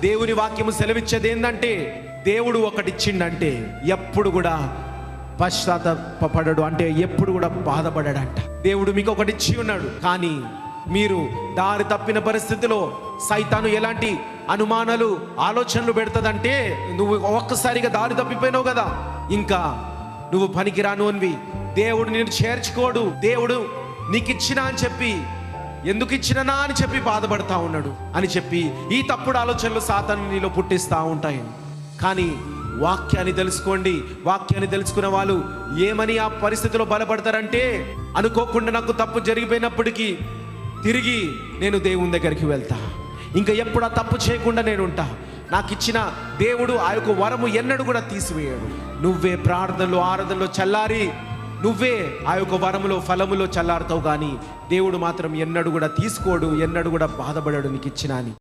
దేవుని వాక్యము సెలవిచ్చేది ఏంటంటే, దేవుడు ఒకటిచ్చిండంటే ఎప్పుడు కూడా పశ్చాత్తాపపడడు, అంటే ఎప్పుడు కూడా బాధపడడంట. దేవుడు మీకు ఒకటి ఇచ్చి ఉన్నాడు, కానీ మీరు దారి తప్పిన పరిస్థితిలో సైతాను ఎలాంటి అనుమానాలు ఆలోచనలు పెడతదంటే, నువ్వు ఒక్కసారిగా దారి తప్పిపోయినావు కదా, ఇంకా నువ్వు పనికిరాను అనివి, దేవుడు నిన్ను చేర్చుకోడు, దేవుడు నీకు ఇచ్చినా అని చెప్పి, ఎందుకు ఇచ్చిననా అని చెప్పి బాధపడతా ఉన్నాడు అని చెప్పి ఈ తప్పుడు ఆలోచనలు సాతాను నీలో పుట్టిస్తూ ఉంటాయి. కానీ వాక్యాన్ని తెలుసుకోండి. వాక్యాన్ని తెలుసుకున్న వాళ్ళు ఏమని ఆ పరిస్థితిలో బలపడతారంటే, అనుకోకుండా నాకు తప్పు జరిగిపోయినప్పటికీ తిరిగి నేను దేవుని దగ్గరికి వెళ్తా, ఇంకా ఎప్పుడు ఆ తప్పు చేయకుండా నేను ఉంటా, నాకు ఇచ్చిన దేవుడు ఆ యొక్క వరము ఎన్నడూ కూడా తీసివేయడు. నువ్వే ప్రార్థనలో ఆరాధనలో చల్లారి నువ్వే ఆ యొక్క వరములో ఫలములో చల్లారుతావు, కానీ దేవుడు మాత్రం ఎన్నడూ కూడా తీసుకోడు, ఎన్నడూ కూడా బాధపడాడు నీకు ఇచ్చినా అని.